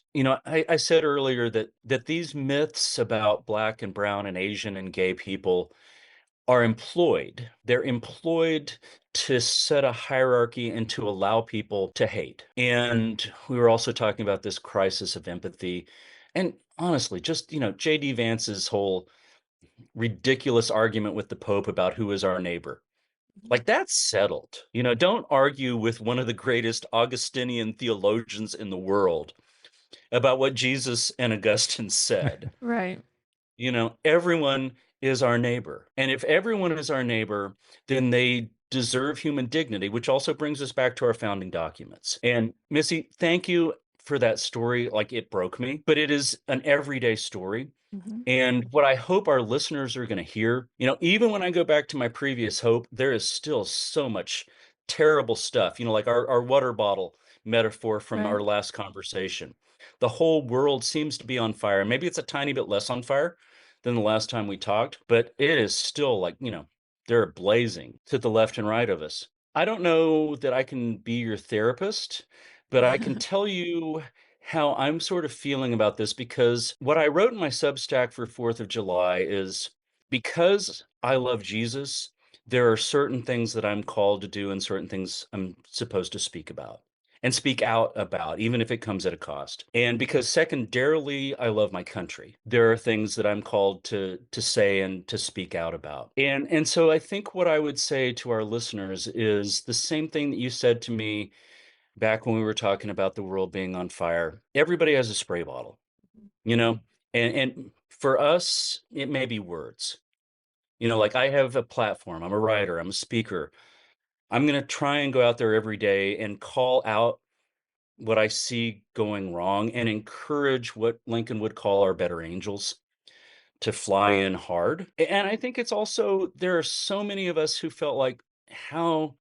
I said earlier that these myths about Black and brown and Asian and gay people are employed. They're employed to set a hierarchy and to allow people to hate. And we were also talking about this crisis of empathy. And honestly, just, J.D. Vance's whole ridiculous argument with the Pope about who is our neighbor. Like, that's settled. Don't argue with one of the greatest Augustinian theologians in the world about what Jesus and Augustine said. Right. Everyone is our neighbor. And if everyone is our neighbor, then they deserve human dignity, which also brings us back to our founding documents. And Missy, thank you for that story. Like, it broke me, but it is an everyday story. And what I hope our listeners are going to hear, even when I go back to my previous hope, there is still so much terrible stuff, like our water bottle metaphor from our Right. last conversation. The whole world seems to be on fire. Maybe it's a tiny bit less on fire than the last time we talked, but it is still like, they're blazing to the left and right of us. I don't know that I can be your therapist, but I can tell you how I'm sort of feeling about this, because what I wrote in my Substack for 4th of July is, because I love Jesus, there are certain things that I'm called to do and certain things I'm supposed to speak about and speak out about, even if it comes at a cost. And because secondarily, I love my country, there are things that I'm called to say and to speak out about. And so I think what I would say to our listeners is the same thing that you said to me back when we were talking about the world being on fire. Everybody has a spray bottle, you know? And for us, it may be words. Like, I have a platform. I'm a writer, I'm a speaker. I'm going to try and go out there every day and call out what I see going wrong and encourage what Lincoln would call our better angels to fly in hard. And I think it's also, there are so many of us who felt like, how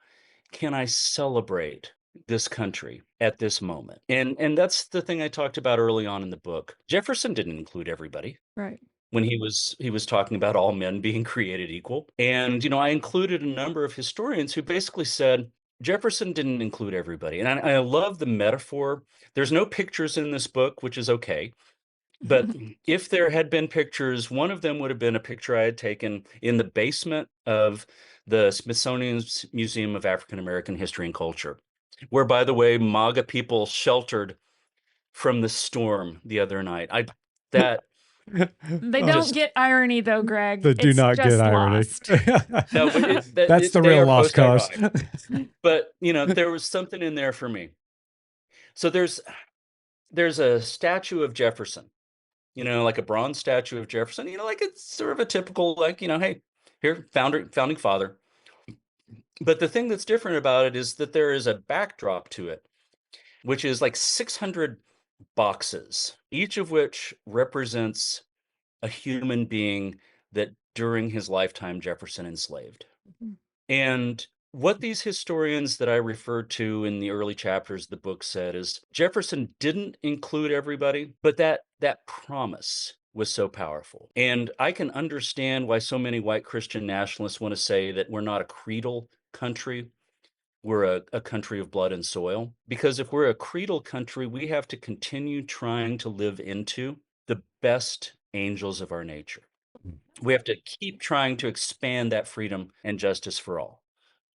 can I celebrate this country at this moment? And that's the thing I talked about early on in the book. Jefferson didn't include everybody Right. when he was talking about all men being created equal. And I included a number of historians who basically said Jefferson didn't include everybody. And I love the metaphor. There's no pictures in this book, which is okay. But if there had been pictures, one of them would have been a picture I had taken in the basement of the Smithsonian Museum of African American History and Culture, where, by the way, MAGA people sheltered from the storm the other night. That They don't just get irony though, Greg. They do It's not just get irony. lost. no, but That's the they real are lost cause. post-ironic. But there was something in there for me. So there's a statue of Jefferson, like a bronze statue of Jefferson, like it's sort of a typical, like, hey, here, founding father. But the thing that's different about it is that there is a backdrop to it, which is like 600 boxes, each of which represents a human being that during his lifetime Jefferson enslaved. And what these historians that I referred to in the early chapters of the book said is Jefferson didn't include everybody, but that promise was so powerful. And I can understand why so many white Christian nationalists want to say that we're not a creedal country, we're a country of blood and soil. Because if we're a creedal country, we have to continue trying to live into the best angels of our nature. We have to keep trying to expand that freedom and justice for all.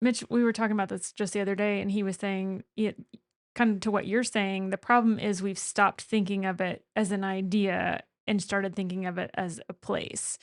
Mitch, we were talking about this just the other day, and he was saying it kind of to what you're saying. The problem is we've stopped thinking of it as an idea and started thinking of it as a place.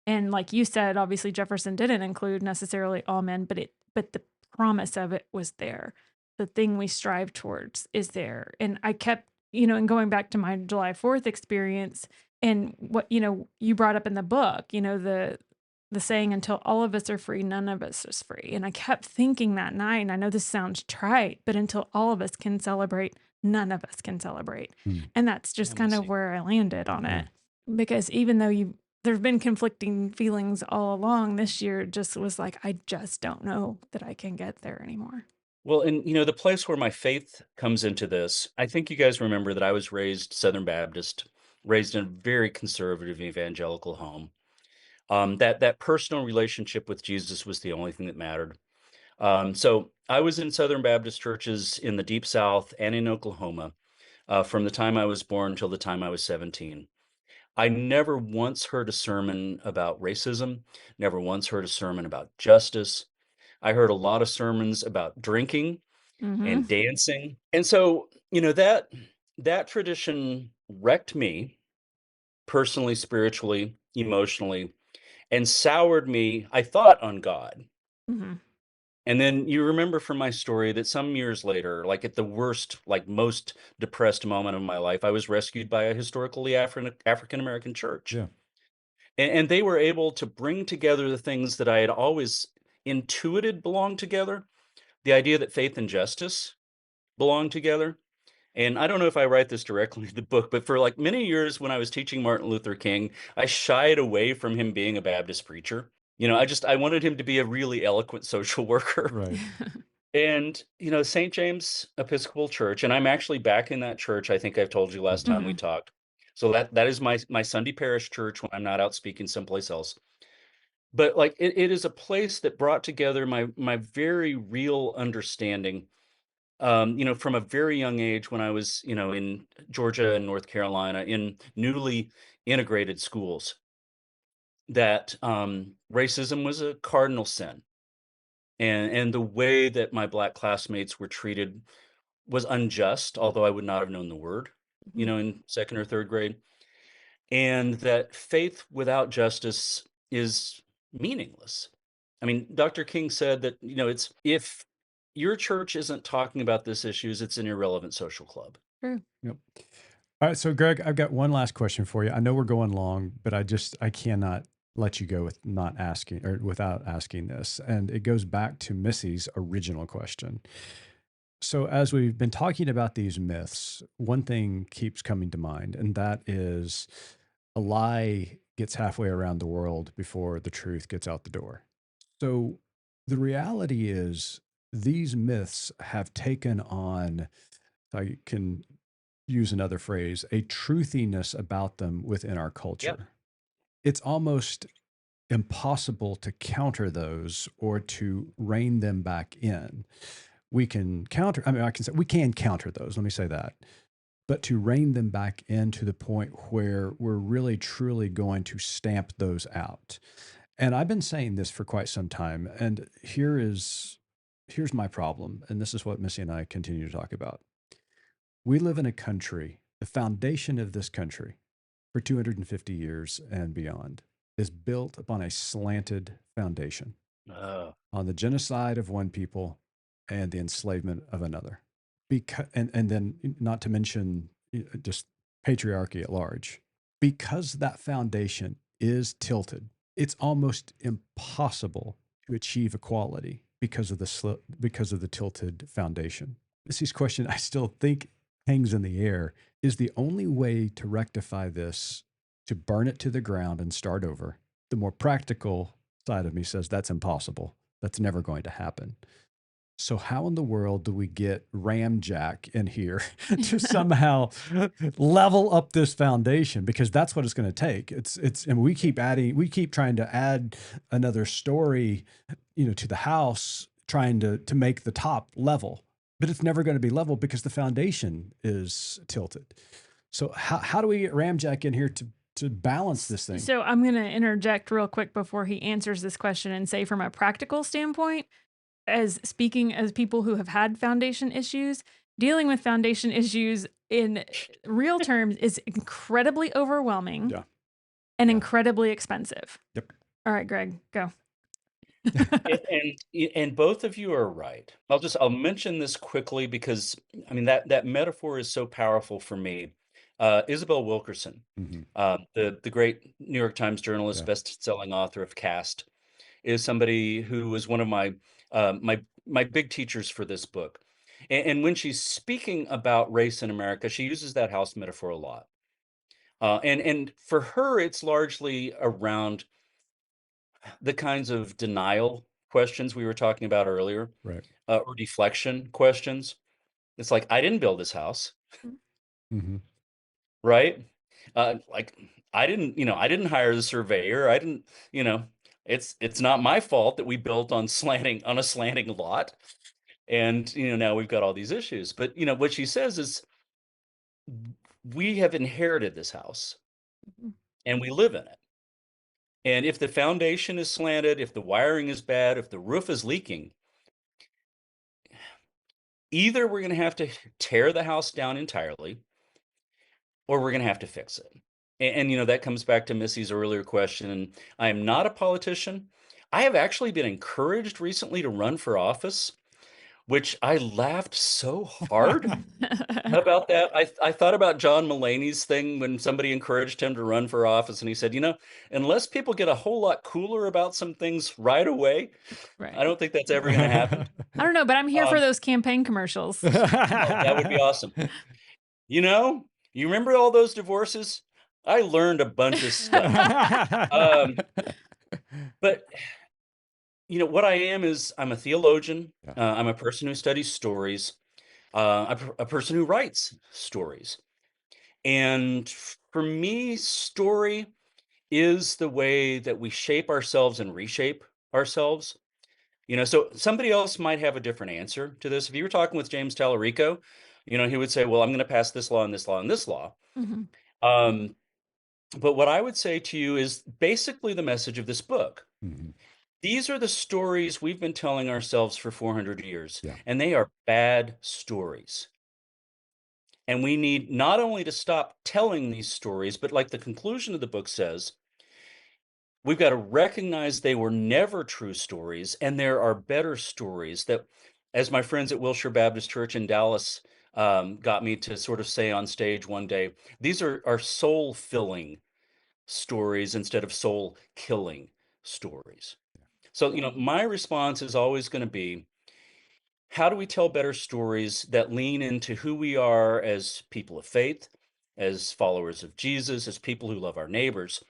And like you said, obviously Jefferson didn't include necessarily all men, but the promise of it was there. The thing we strive towards is there. And I kept, and going back to my July 4th experience and what, you brought up in the book, the saying, until all of us are free, none of us is free. And I kept thinking that night, and I know this sounds trite, but until all of us can celebrate, none of us can celebrate. And that's just kind of where I landed on it. Because even though there've been conflicting feelings all along, this year just was like, I just don't know that I can get there anymore. Well, and the place where my faith comes into this, I think you guys remember that I was raised Southern Baptist, raised in a very conservative evangelical home. That personal relationship with Jesus was the only thing that mattered. So I was in Southern Baptist churches in the Deep South and in Oklahoma from the time I was born till the time I was 17. I never once heard a sermon about racism, never once heard a sermon about justice. I heard a lot of sermons about drinking Mm-hmm. and dancing. And so, that tradition wrecked me personally, spiritually, emotionally, and soured me, I thought, on God. Mm-hmm. And then you remember from my story that some years later, like at the worst, like most depressed moment of my life, I was rescued by a historically African American church. Yeah. And they were able to bring together the things that I had always intuited belonged together, the idea that faith and justice belong together. And I don't know if I write this directly in the book, but for like many years when I was teaching Martin Luther King, I shied away from him being a Baptist preacher. I wanted him to be a really eloquent social worker. Right. And, St. James Episcopal Church, and I'm actually back in that church. I think I've told you last time we Mm-hmm. talked. So that is my Sunday parish church when I'm not out speaking someplace else. But like it is a place that brought together my very real understanding from a very young age when I was, in Georgia and North Carolina in newly integrated schools, that racism was a cardinal sin. And the way that my black classmates were treated was unjust, although I would not have known the word, Mm-hmm. in second or third grade. And that faith without justice is meaningless. I mean, Dr. King said that, it's if your church isn't talking about this issues, it's an irrelevant social club. True. Yep. All right. So, Greg, I've got one last question for you. I know we're going long, but I cannot let you go with not asking or without asking this. And it goes back to Missy's original question. So, as we've been talking about these myths, one thing keeps coming to mind, and that is a lie gets halfway around the world before the truth gets out the door. So, the reality is these myths have taken on, if I can use another phrase, a truthiness about them within our Yep. culture. It's almost impossible to counter those or to rein them back in. We can counter, I mean, I can say we can counter those, let me say that. But to rein them back in to the point where we're really truly going to stamp those out. And I've been saying this for quite some time. And here's my problem. And this is what Missy and I continue to talk about. We live in a country, the foundation of this country for 250 years and beyond is built upon a slanted foundation Oh, on the genocide of one people and the enslavement of another. And then not to mention just patriarchy at large. Because that foundation is tilted, it's almost impossible to achieve equality because of the tilted foundation. Missy's question, I still think hangs in the air. Is the only way to rectify this to burn it to the ground and start over? The more practical side of me says that's impossible. That's never going to happen. So how in the world do we get Ramjack in here to somehow level up this foundation? Because that's what it's going to take. And we keep trying to add another story, to the house, trying to make the top level, but it's never going to be level because the foundation is tilted. So how do we get Ramjack in here to balance this thing? So I'm going to interject real quick before he answers this question and say, from a practical standpoint, as speaking as people who have had foundation issues, dealing with foundation issues in real terms is incredibly overwhelming Yeah. and Yeah. incredibly expensive. Yep. All right, Greg, go. and both of you are right. I'll mention this quickly because I mean that metaphor is so powerful for me. Isabel Wilkerson, Mhm. the great New York Times journalist, Yeah. best-selling author of Caste, is somebody who was one of my big teachers for this book. And when she's speaking about race in America, she uses that house metaphor a lot. And for her, it's largely around the kinds of denial questions we were talking about earlier, Right. or deflection questions. It's like, I didn't build this house, Mhm. right? Like I didn't hire the surveyor. I didn't, you know, it's not my fault that we built on a slanting lot. And, now we've got all these issues. But, what she says is we have inherited this house Mhm. and we live in it. And if the foundation is slanted, if the wiring is bad, if the roof is leaking, either we're going to have to tear the house down entirely or we're going to have to fix it. And, that comes back to Missy's earlier question. And I am not a politician. I have actually been encouraged recently to run for office, which I laughed so hard about that. I thought about John Mulaney's thing when somebody encouraged him to run for office, and he said, unless people get a whole lot cooler about some things right away, I Right. don't think that's ever going to happen. I don't know, but I'm here for Um, those campaign commercials. oh, that would be awesome. You remember all those divorces? I learned a bunch of stuff. Um, but what I am is I'm a theologian. Yeah. I'm a person who studies stories. A person who writes stories. And for me, story is the way that we shape ourselves and reshape ourselves. So somebody else might have a different answer to this. If you were talking with James Tallarico, he would say, well, I'm going to pass this law and this law and this law. Mhm. Um, but what I would say to you is basically the message of this book. Mhm. These are the stories we've been telling ourselves for 400 years, Yeah. and they are bad stories. And we need not only to stop telling these stories, but like the conclusion of the book says, we've got to recognize they were never true stories, and there are better stories that, as my friends at Wilshire Baptist Church in Dallas got me to sort of say on stage one day, these are soul filling stories instead of soul killing stories. So, my response is always going to be, how do we tell better stories that lean into who we are as people of faith, as followers of Jesus, as people who love our neighbors?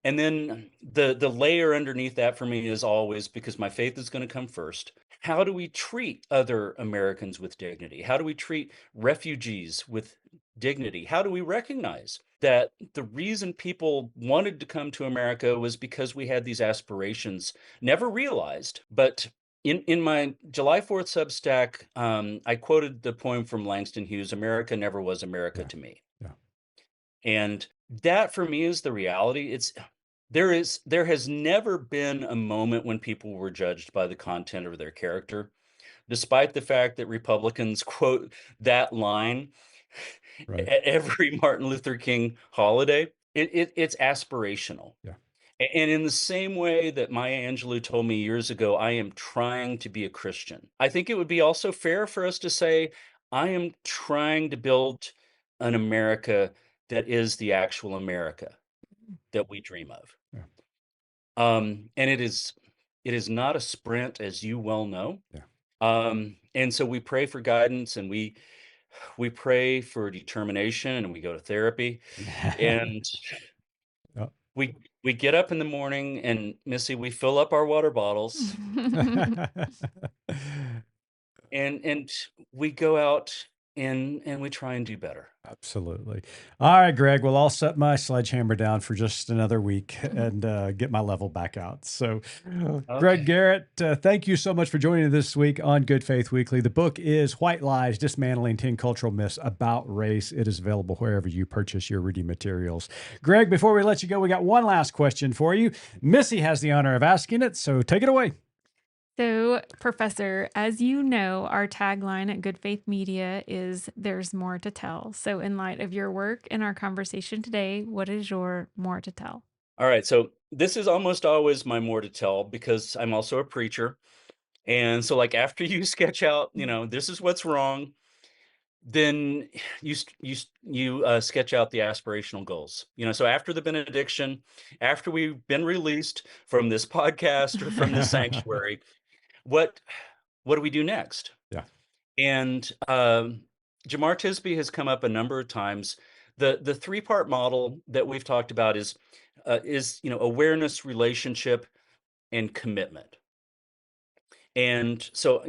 And then the layer underneath that for me is always, because my faith is going to come first. How do we treat other Americans with dignity? How do we treat refugees with dignity? How do we recognize that the reason people wanted to come to America was because we had these aspirations, never realized, but in my July 4th Substack, I quoted the poem from Langston Hughes, America never was America Yeah. to me. Yeah. And that for me is the reality. There has never been a moment when people were judged by the content of their character, despite the fact that Republicans quote that line Right. at every Martin Luther King holiday. It's aspirational. Yeah. And in the same way that Maya Angelou told me years ago, I am trying to be a Christian. I think it would be also fair for us to say, I am trying to build an America that is the actual America that we dream of. Yeah. And it is not a sprint, as you well know. Yeah. And so we pray for guidance, and we pray for determination, and we go to therapy, and Yeah. we get up in the morning, and Missy, we fill up our water bottles, and we go out and we try and do better. Absolutely. All right, Greg. Well, I'll set my sledgehammer down for just another week and get my level back out. So, Greg Okay. Garrett, thank you so much for joining us this week on Good Faith Weekly. The book is White Lies, Dismantling 10 Cultural Myths About Race. It is available wherever you purchase your reading materials. Greg, before we let you go, we got one last question for you. Missy has the honor of asking it, so take it away. So, Professor, as you know, our tagline at Good Faith Media is "There's more to tell." So, in light of your work and our conversation today, what is your more to tell? All right. So this is almost always my more to tell, because I'm also a preacher. And so, like, after you sketch out, this is what's wrong, then you sketch out the aspirational goals. So after the benediction, after we've been released from this podcast or from this sanctuary, what what do we do next? Yeah. And Jamar Tisby has come up a number of times. The three-part model that we've talked about is awareness, relationship, and commitment. And so,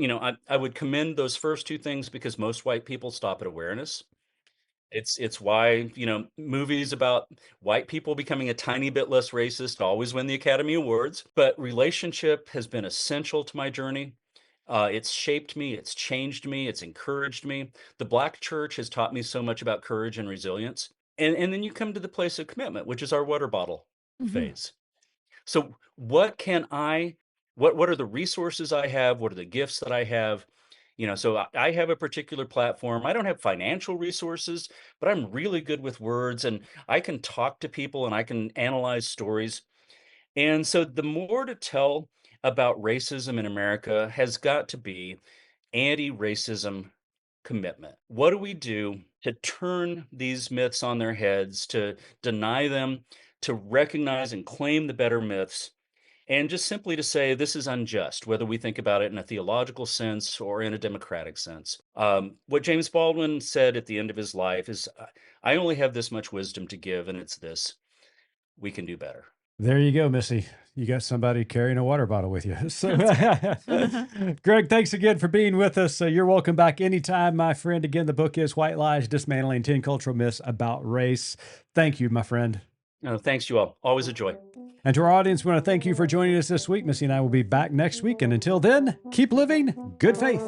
I would commend those first two things, because most white people stop at awareness. It's why, movies about white people becoming a tiny bit less racist always win the Academy Awards. But relationship has been essential to my journey. It's shaped me, it's changed me, it's encouraged me. The Black church has taught me so much about courage and resilience. And then you come to the place of commitment, which is our water bottle Mhm. phase. So what are the resources I have? What are the gifts that I have? So I have a particular platform. I don't have financial resources, but I'm really good with words and I can talk to people and I can analyze stories. And so the more to tell about racism in America has got to be anti-racism commitment. What do we do to turn these myths on their heads, to deny them, to recognize and claim the better myths, and just simply to say this is unjust, whether we think about it in a theological sense or in a democratic sense. What James Baldwin said at the end of his life is, I only have this much wisdom to give, and it's this: we can do better. There you go, Missy. You got somebody carrying a water bottle with you. So, That's right. Greg, thanks again for being with us. You're welcome back anytime, my friend. Again, the book is White Lies, Dismantling 10 Cultural Myths About Race. Thank you, my friend. No, thanks, you all. Always a joy. And to our audience, we want to thank you for joining us this week. Missy and I will be back next week. And until then, keep living good faith.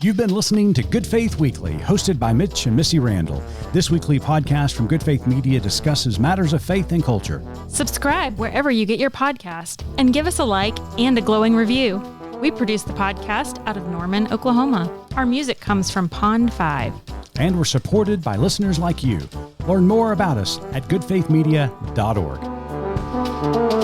You've been listening to Good Faith Weekly, hosted by Mitch and Missy Randall. This weekly podcast from Good Faith Media discusses matters of faith and culture. Subscribe wherever you get your podcast and give us a like and a glowing review. We produce the podcast out of Norman, Oklahoma. Our music comes from Pond 5. And we're supported by listeners like you. Learn more about us at goodfaithmedia.org.